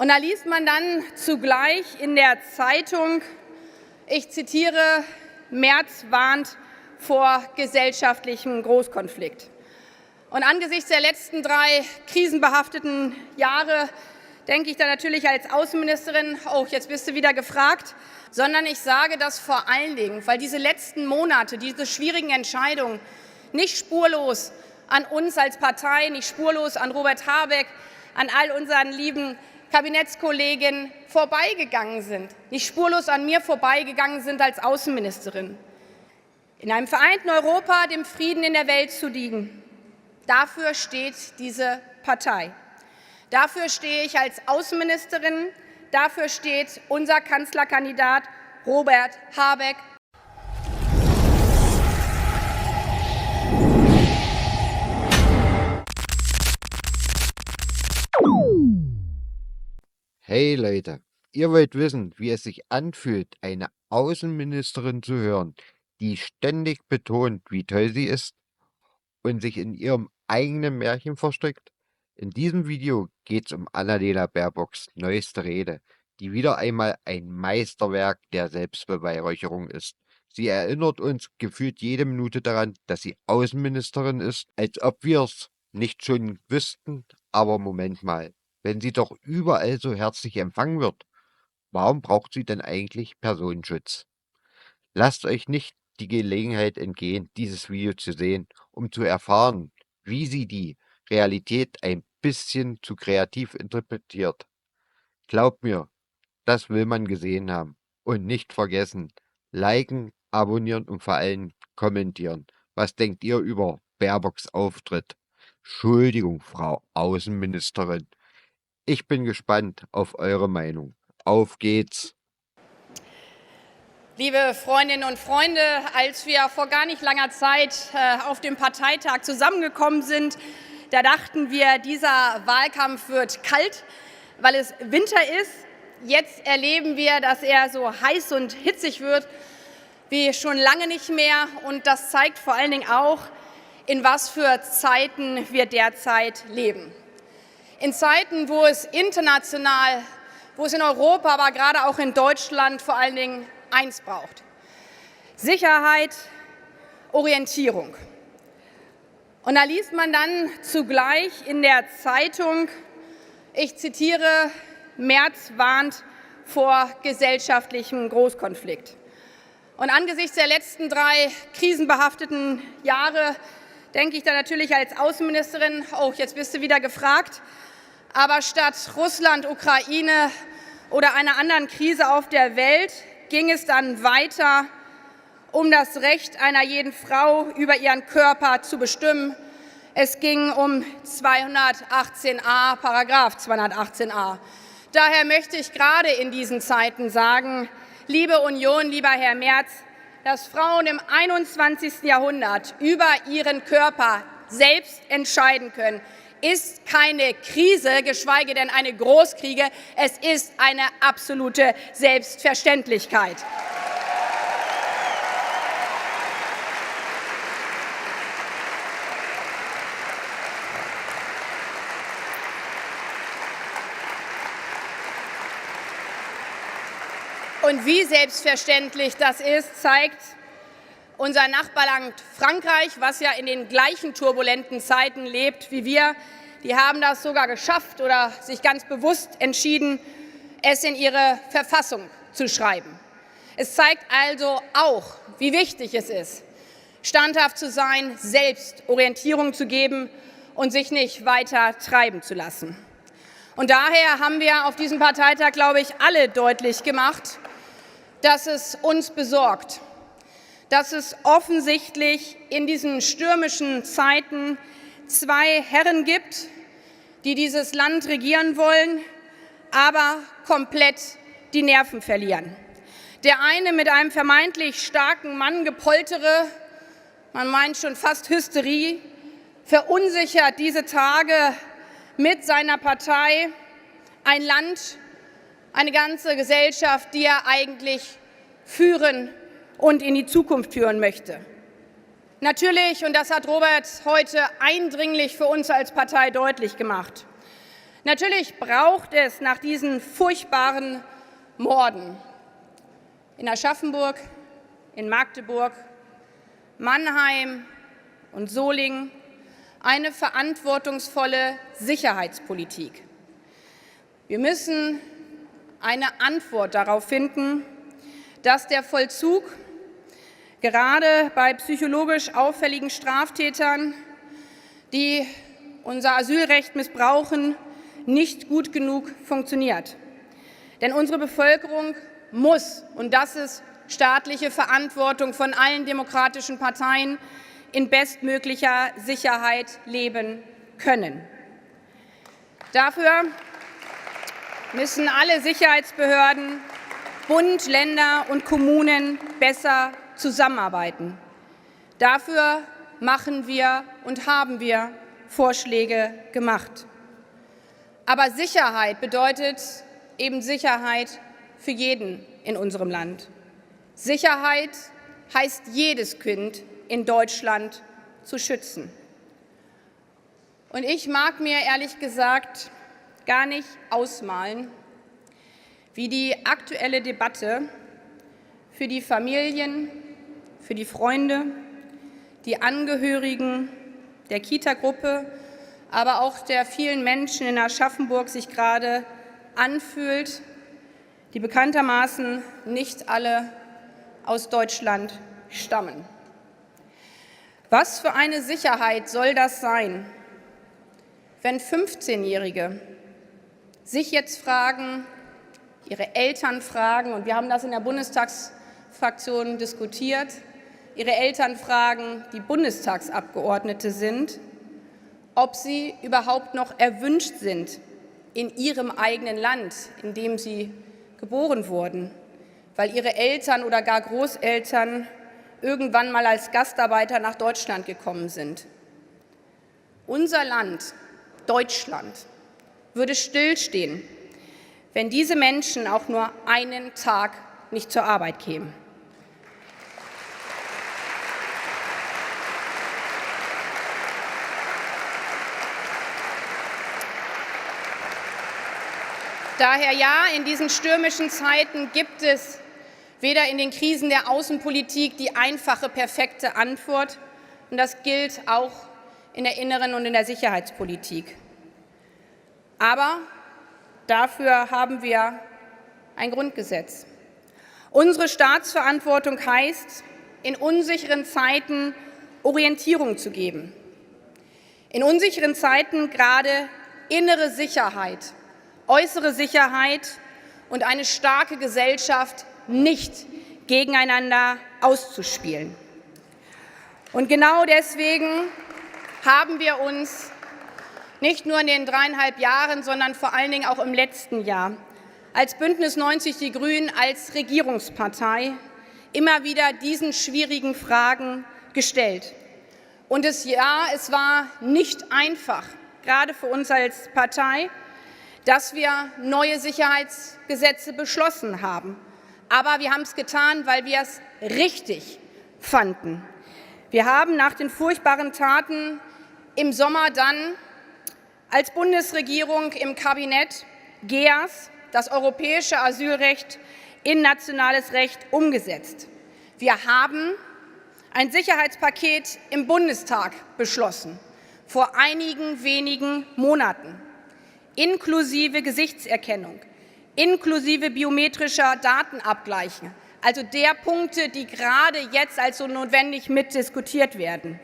Und da liest man dann zugleich in der Zeitung, ich zitiere, Merz warnt vor gesellschaftlichem Großkonflikt. Und angesichts der letzten 3 krisenbehafteten Jahre denke ich da natürlich als Außenministerin, oh, jetzt bist du wieder gefragt, sondern ich sage das vor allen Dingen, weil diese letzten Monate, diese schwierigen Entscheidungen nicht spurlos an uns als Partei, nicht spurlos an Robert Habeck, an all unseren lieben Kabinettskolleginnen vorbeigegangen sind, nicht spurlos an mir vorbeigegangen sind als Außenministerin. In einem vereinten Europa dem Frieden in der Welt zu dienen, dafür steht diese Partei. Dafür stehe ich als Außenministerin, dafür steht unser Kanzlerkandidat Robert Habeck. Hey Leute, ihr wollt wissen, wie es sich anfühlt, eine Außenministerin zu hören, die ständig betont, wie toll sie ist und sich in ihrem eigenen Märchen versteckt? In diesem Video geht es um Annalena Baerbocks neueste Rede, die wieder einmal ein Meisterwerk der Selbstbeweihräucherung ist. Sie erinnert uns gefühlt jede Minute daran, dass sie Außenministerin ist, als ob wir es nicht schon wüssten, aber Moment mal. Wenn sie doch überall so herzlich empfangen wird, warum braucht sie denn eigentlich Personenschutz? Lasst euch nicht die Gelegenheit entgehen, dieses Video zu sehen, um zu erfahren, wie sie die Realität ein bisschen zu kreativ interpretiert. Glaubt mir, das will man gesehen haben. Und nicht vergessen, liken, abonnieren und vor allem kommentieren. Was denkt ihr über Baerbocks Auftritt? Entschuldigung, Frau Außenministerin. Ich bin gespannt auf eure Meinung. Auf geht's! Liebe Freundinnen und Freunde, als wir vor gar nicht langer Zeit auf dem Parteitag zusammengekommen sind, da dachten wir, dieser Wahlkampf wird kalt, weil es Winter ist. Jetzt erleben wir, dass er so heiß und hitzig wird wie schon lange nicht mehr. Und das zeigt vor allen Dingen auch, in was für Zeiten wir derzeit leben. In Zeiten, wo es international, wo es in Europa, aber gerade auch in Deutschland vor allen Dingen eins braucht: Sicherheit, Orientierung. Und da liest man dann zugleich in der Zeitung, ich zitiere, Merz warnt vor gesellschaftlichem Großkonflikt. Und angesichts der letzten 3 krisenbehafteten Jahre denke ich da natürlich als Außenministerin, oh, jetzt bist du wieder gefragt. Aber statt Russland, Ukraine oder einer anderen Krise auf der Welt ging es dann weiter um das Recht einer jeden Frau, über ihren Körper zu bestimmen. Es ging um 218a, Paragraph 218a. Daher möchte ich gerade in diesen Zeiten sagen, liebe Union, lieber Herr Merz, dass Frauen im 21. Jahrhundert über ihren Körper selbst entscheiden können, ist keine Krise, geschweige denn eine Großkriege. Es ist eine absolute Selbstverständlichkeit. Und wie selbstverständlich das ist, zeigt unser Nachbarland Frankreich, was ja in den gleichen turbulenten Zeiten lebt wie wir. Die haben das sogar geschafft oder sich ganz bewusst entschieden, es in ihre Verfassung zu schreiben. Es zeigt also auch, wie wichtig es ist, standhaft zu sein, selbst Orientierung zu geben und sich nicht weiter treiben zu lassen. Und daher haben wir auf diesem Parteitag, glaube ich, alle deutlich gemacht, dass es uns besorgt, dass es offensichtlich in diesen stürmischen Zeiten 2 Herren gibt, die dieses Land regieren wollen, aber komplett die Nerven verlieren. Der eine mit einem vermeintlich starken Mann gepoltere, man meint schon fast Hysterie, verunsichert diese Tage mit seiner Partei ein Land, eine ganze Gesellschaft, die er eigentlich führen und in die Zukunft führen möchte. Natürlich, und das hat Robert heute eindringlich für uns als Partei deutlich gemacht, Natürlich braucht es nach diesen furchtbaren Morden in Aschaffenburg, in Magdeburg, Mannheim und Solingen eine verantwortungsvolle Sicherheitspolitik. Wir müssen eine Antwort darauf finden, dass der Vollzug gerade bei psychologisch auffälligen Straftätern, die unser Asylrecht missbrauchen, nicht gut genug funktioniert. Denn unsere Bevölkerung muss, und das ist staatliche Verantwortung von allen demokratischen Parteien, in bestmöglicher Sicherheit leben können. Dafür müssen alle Sicherheitsbehörden, Bund, Länder und Kommunen besser zusammenarbeiten. Dafür machen wir und haben wir Vorschläge gemacht. Aber Sicherheit bedeutet eben Sicherheit für jeden in unserem Land. Sicherheit heißt, jedes Kind in Deutschland zu schützen. Und ich mag mir ehrlich gesagt gar nicht ausmalen, wie die aktuelle Debatte für die Familien, für die Freunde, die Angehörigen der Kita-Gruppe, aber auch der vielen Menschen in Aschaffenburg sich gerade anfühlt, die bekanntermaßen nicht alle aus Deutschland stammen. Was für eine Sicherheit soll das sein, wenn 15-Jährige sich jetzt fragen, ihre Eltern fragen, und wir haben das in der Bundestagsfraktion diskutiert, ihre Eltern fragen, die Bundestagsabgeordnete sind, ob sie überhaupt noch erwünscht sind in ihrem eigenen Land, in dem sie geboren wurden, weil ihre Eltern oder gar Großeltern irgendwann mal als Gastarbeiter nach Deutschland gekommen sind. Unser Land, Deutschland, würde stillstehen, wenn diese Menschen auch nur einen Tag nicht zur Arbeit kämen. Daher ja, in diesen stürmischen Zeiten gibt es weder in den Krisen der Außenpolitik die einfache, perfekte Antwort, und das gilt auch in der inneren und in der Sicherheitspolitik. Aber dafür haben wir ein Grundgesetz. Unsere Staatsverantwortung heißt, in unsicheren Zeiten Orientierung zu geben. In unsicheren Zeiten gerade innere Sicherheit, äußere Sicherheit und eine starke Gesellschaft nicht gegeneinander auszuspielen. Und genau deswegen haben wir uns nicht nur in den 3,5 Jahren, sondern vor allen Dingen auch im letzten Jahr als Bündnis 90 Die Grünen, als Regierungspartei immer wieder diesen schwierigen Fragen gestellt. Und es war nicht einfach, gerade für uns als Partei, dass wir neue Sicherheitsgesetze beschlossen haben. Aber wir haben es getan, weil wir es richtig fanden. Wir haben nach den furchtbaren Taten im Sommer dann als Bundesregierung im Kabinett GEAS, das europäische Asylrecht, in nationales Recht umgesetzt. Wir haben ein Sicherheitspaket im Bundestag beschlossen, vor einigen wenigen Monaten, inklusive Gesichtserkennung, inklusive biometrischer Datenabgleiche, also der Punkte, die gerade jetzt als so notwendig mitdiskutiert werden.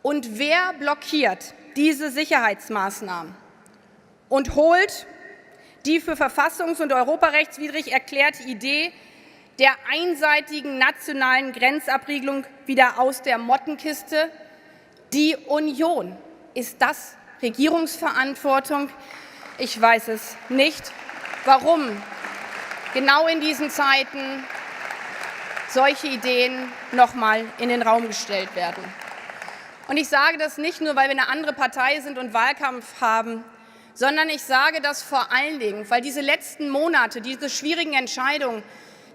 Und wer blockiert diese Sicherheitsmaßnahmen und holt die für verfassungs- und europarechtswidrig erklärte Idee der einseitigen nationalen Grenzabriegelung wieder aus der Mottenkiste? Die Union. Ist das Regierungsverantwortung? Ich weiß es nicht, warum genau in diesen Zeiten solche Ideen noch mal in den Raum gestellt werden. Und ich sage das nicht nur, weil wir eine andere Partei sind und Wahlkampf haben, sondern ich sage das vor allen Dingen, weil diese letzten Monate, diese schwierigen Entscheidungen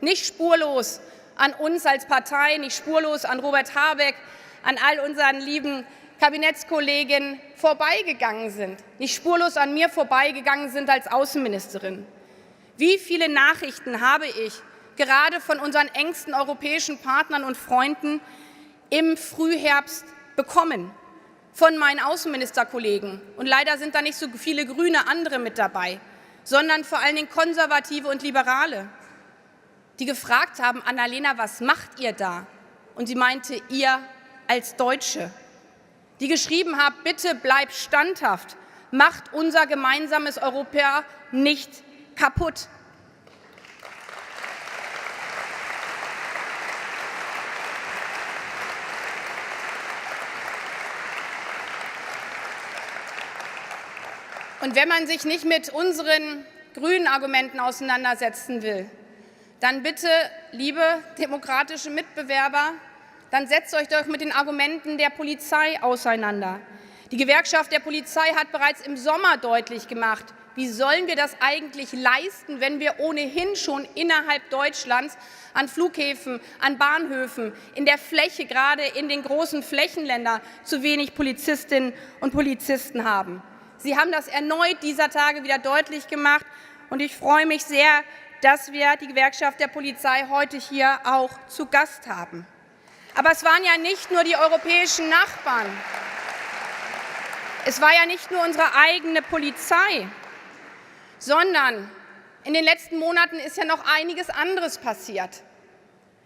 nicht spurlos an uns als Partei, nicht spurlos an Robert Habeck, an all unseren lieben Kabinettskollegin vorbeigegangen sind, nicht spurlos an mir vorbeigegangen sind als Außenministerin. Wie viele Nachrichten habe ich gerade von unseren engsten europäischen Partnern und Freunden im Frühherbst bekommen, von meinen Außenministerkollegen. Und leider sind da nicht so viele grüne andere mit dabei, sondern vor allen Dingen Konservative und Liberale, die gefragt haben, Annalena, was macht ihr da? Und sie meinte, ihr als Deutsche. Die geschrieben haben, bitte bleibt standhaft, macht unser gemeinsames Europa nicht kaputt. Und wenn man sich nicht mit unseren grünen Argumenten auseinandersetzen will, dann bitte, liebe demokratische Mitbewerber, dann setzt euch doch mit den Argumenten der Polizei auseinander. Die Gewerkschaft der Polizei hat bereits im Sommer deutlich gemacht, wie sollen wir das eigentlich leisten, wenn wir ohnehin schon innerhalb Deutschlands an Flughäfen, an Bahnhöfen, in der Fläche, gerade in den großen Flächenländern, zu wenig Polizistinnen und Polizisten haben. Sie haben das erneut dieser Tage wieder deutlich gemacht, und ich freue mich sehr, dass wir die Gewerkschaft der Polizei heute hier auch zu Gast haben. Aber es waren ja nicht nur die europäischen Nachbarn. Es war ja nicht nur unsere eigene Polizei, sondern in den letzten Monaten ist ja noch einiges anderes passiert.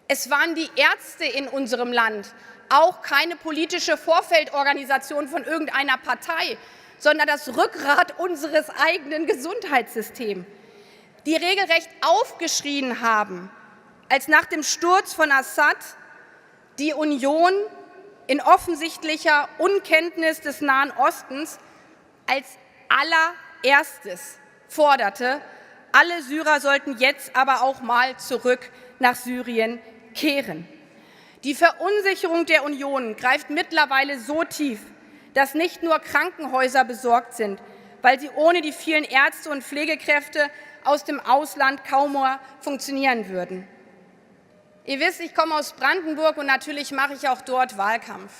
Es waren die Ärzte in unserem Land, auch keine politische Vorfeldorganisation von irgendeiner Partei, sondern das Rückgrat unseres eigenen Gesundheitssystems, die regelrecht aufgeschrien haben, als nach dem Sturz von Assad die Union in offensichtlicher Unkenntnis des Nahen Ostens als allererstes forderte, alle Syrer sollten jetzt aber auch mal zurück nach Syrien kehren. Die Verunsicherung der Union greift mittlerweile so tief, dass nicht nur Krankenhäuser besorgt sind, weil sie ohne die vielen Ärzte und Pflegekräfte aus dem Ausland kaum mehr funktionieren würden. Ihr wisst, ich komme aus Brandenburg und natürlich mache ich auch dort Wahlkampf.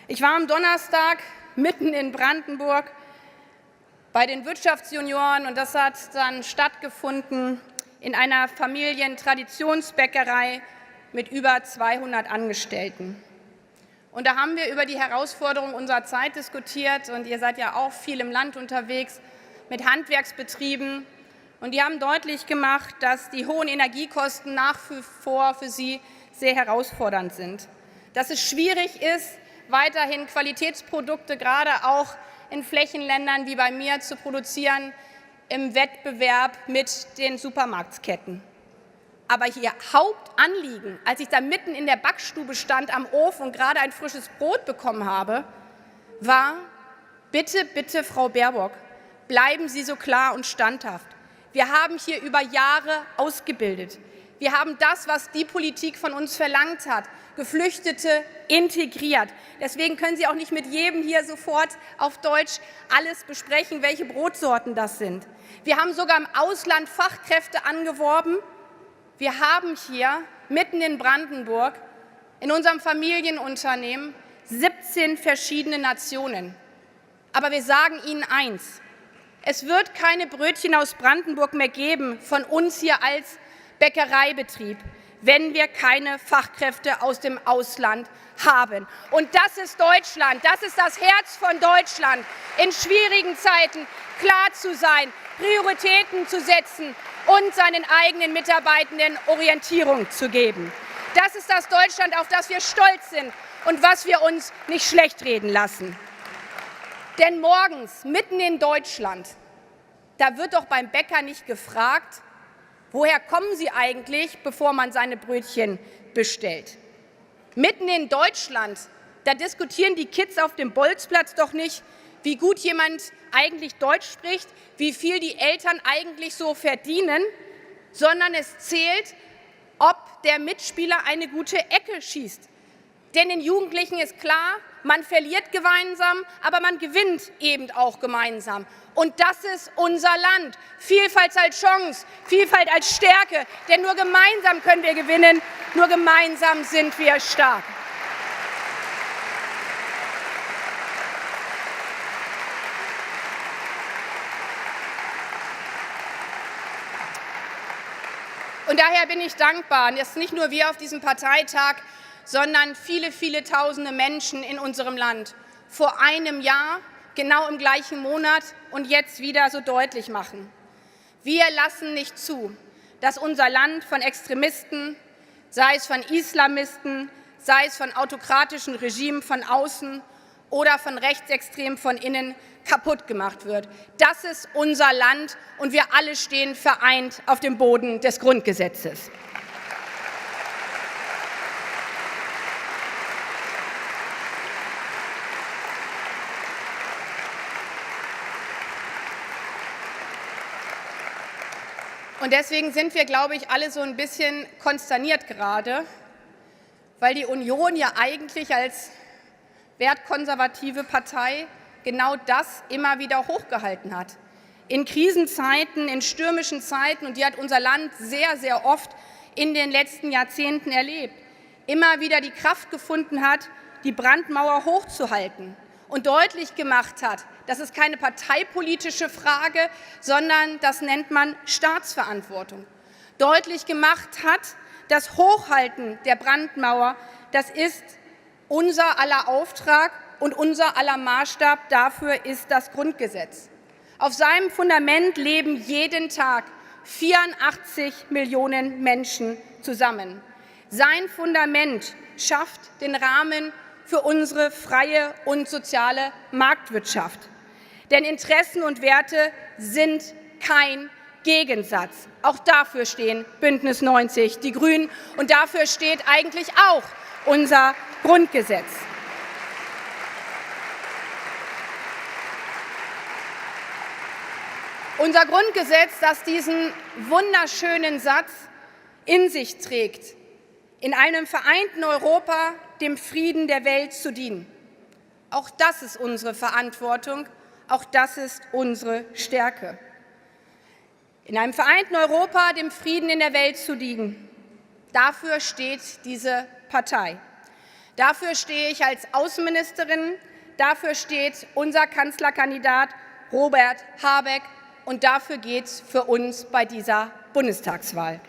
Ich war am Donnerstag mitten in Brandenburg bei den Wirtschaftsjunioren und das hat dann stattgefunden in einer Familientraditionsbäckerei mit über 200 Angestellten. Und da haben wir über die Herausforderungen unserer Zeit diskutiert und ihr seid ja auch viel im Land unterwegs mit Handwerksbetrieben. Und die haben deutlich gemacht, dass die hohen Energiekosten nach wie vor für sie sehr herausfordernd sind. Dass es schwierig ist, weiterhin Qualitätsprodukte, gerade auch in Flächenländern wie bei mir, zu produzieren im Wettbewerb mit den Supermarktketten. Aber ihr Hauptanliegen, als ich da mitten in der Backstube stand am Ofen und gerade ein frisches Brot bekommen habe, war, bitte, bitte, Frau Baerbock, bleiben Sie so klar und standhaft. Wir haben hier über Jahre ausgebildet. Wir haben das, was die Politik von uns verlangt hat, Geflüchtete integriert. Deswegen können Sie auch nicht mit jedem hier sofort auf Deutsch alles besprechen, welche Brotsorten das sind. Wir haben sogar im Ausland Fachkräfte angeworben. Wir haben hier mitten in Brandenburg in unserem Familienunternehmen 17 verschiedene Nationen. Aber wir sagen Ihnen eins: Es wird keine Brötchen aus Brandenburg mehr geben von uns hier als Bäckereibetrieb, wenn wir keine Fachkräfte aus dem Ausland haben. Und das ist Deutschland, das ist das Herz von Deutschland, in schwierigen Zeiten klar zu sein, Prioritäten zu setzen und seinen eigenen Mitarbeitenden Orientierung zu geben. Das ist das Deutschland, auf das wir stolz sind und was wir uns nicht schlechtreden lassen. Denn morgens, mitten in Deutschland, da wird doch beim Bäcker nicht gefragt, woher kommen Sie eigentlich, bevor man seine Brötchen bestellt. Mitten in Deutschland, da diskutieren die Kids auf dem Bolzplatz doch nicht, wie gut jemand eigentlich Deutsch spricht, wie viel die Eltern eigentlich so verdienen, sondern es zählt, ob der Mitspieler eine gute Ecke schießt. Denn den Jugendlichen ist klar, man verliert gemeinsam, aber man gewinnt eben auch gemeinsam. Und das ist unser Land. Vielfalt als Chance, Vielfalt als Stärke. Denn nur gemeinsam können wir gewinnen, nur gemeinsam sind wir stark. Und daher bin ich dankbar, dass nicht nur wir auf diesem Parteitag, sondern viele, viele tausende Menschen in unserem Land vor einem Jahr, genau im gleichen Monat und jetzt wieder so deutlich machen: Wir lassen nicht zu, dass unser Land von Extremisten, sei es von Islamisten, sei es von autokratischen Regimen von außen oder von Rechtsextremen von innen, kaputt gemacht wird. Das ist unser Land, und wir alle stehen vereint auf dem Boden des Grundgesetzes. Und deswegen sind wir, glaube ich, alle so ein bisschen konsterniert gerade, weil die Union ja eigentlich als wertkonservative Partei genau das immer wieder hochgehalten hat. In Krisenzeiten, in stürmischen Zeiten, und die hat unser Land sehr, sehr oft in den letzten Jahrzehnten erlebt, immer wieder die Kraft gefunden hat, die Brandmauer hochzuhalten und deutlich gemacht hat, das ist keine parteipolitische Frage, sondern das nennt man Staatsverantwortung. Deutlich gemacht hat, das Hochhalten der Brandmauer, das ist unser aller Auftrag, und unser aller Maßstab dafür ist das Grundgesetz. Auf seinem Fundament leben jeden Tag 84 Millionen Menschen zusammen. Sein Fundament schafft den Rahmen für unsere freie und soziale Marktwirtschaft. Denn Interessen und Werte sind kein Gegensatz. Auch dafür stehen Bündnis 90, die Grünen, und dafür steht eigentlich auch unser Grundgesetz. Unser Grundgesetz, das diesen wunderschönen Satz in sich trägt: in einem vereinten Europa dem Frieden der Welt zu dienen. Auch das ist unsere Verantwortung, auch das ist unsere Stärke. In einem vereinten Europa dem Frieden in der Welt zu dienen. Dafür steht diese Partei. Dafür stehe ich als Außenministerin, dafür steht unser Kanzlerkandidat Robert Habeck, und dafür geht es für uns bei dieser Bundestagswahl.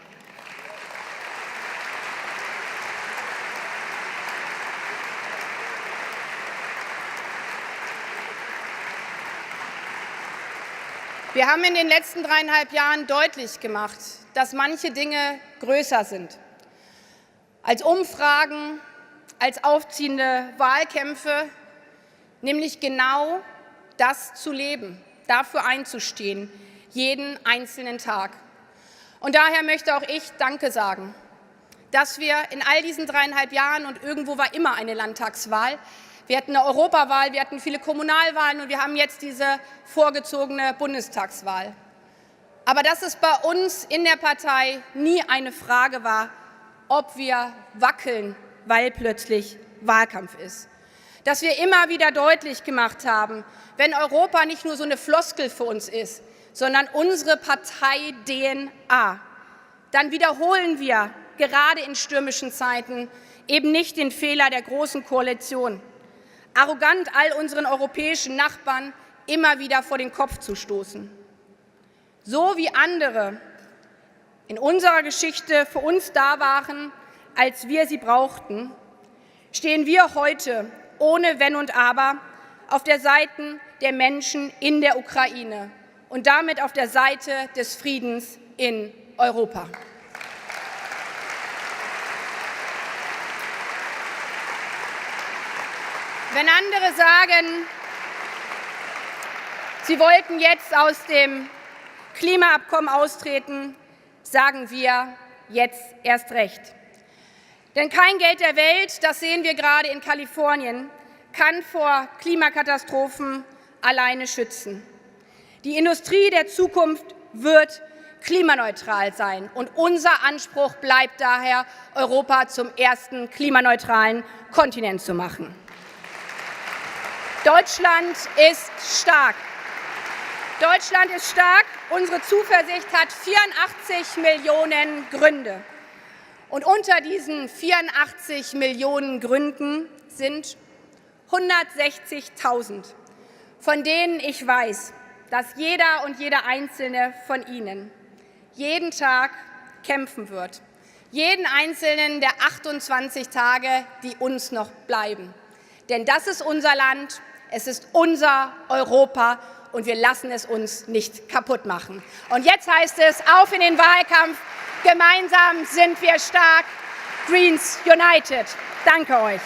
Wir haben in den letzten 3,5 Jahren deutlich gemacht, dass manche Dinge größer sind als Umfragen, als aufziehende Wahlkämpfe, nämlich genau das zu leben, dafür einzustehen, jeden einzelnen Tag. Und daher möchte auch ich Danke sagen, dass wir in all diesen 3,5 Jahren, und irgendwo war immer eine Landtagswahl, wir hatten eine Europawahl, wir hatten viele Kommunalwahlen, und wir haben jetzt diese vorgezogene Bundestagswahl. Aber dass es bei uns in der Partei nie eine Frage war, ob wir wackeln, weil plötzlich Wahlkampf ist. Dass wir immer wieder deutlich gemacht haben, wenn Europa nicht nur so eine Floskel für uns ist, sondern unsere Partei-DNA, dann wiederholen wir gerade in stürmischen Zeiten eben nicht den Fehler der Großen Koalition, arrogant all unseren europäischen Nachbarn immer wieder vor den Kopf zu stoßen. So wie andere in unserer Geschichte für uns da waren, als wir sie brauchten, stehen wir heute ohne Wenn und Aber auf der Seite der Menschen in der Ukraine und damit auf der Seite des Friedens in Europa. Wenn andere sagen, sie wollten jetzt aus dem Klimaabkommen austreten, sagen wir jetzt erst recht. Denn kein Geld der Welt, das sehen wir gerade in Kalifornien, kann vor Klimakatastrophen alleine schützen. Die Industrie der Zukunft wird klimaneutral sein, und unser Anspruch bleibt daher, Europa zum ersten klimaneutralen Kontinent zu machen. Deutschland ist stark. Deutschland ist stark. Unsere Zuversicht hat 84 Millionen Gründe. Und unter diesen 84 Millionen Gründen sind 160.000, von denen ich weiß, dass jeder und jede einzelne von Ihnen jeden Tag kämpfen wird. Jeden einzelnen der 28 Tage, die uns noch bleiben. Denn das ist unser Land, es ist unser Europa und wir lassen es uns nicht kaputt machen. Und jetzt heißt es, auf in den Wahlkampf, gemeinsam sind wir stark, Greens United. Danke euch.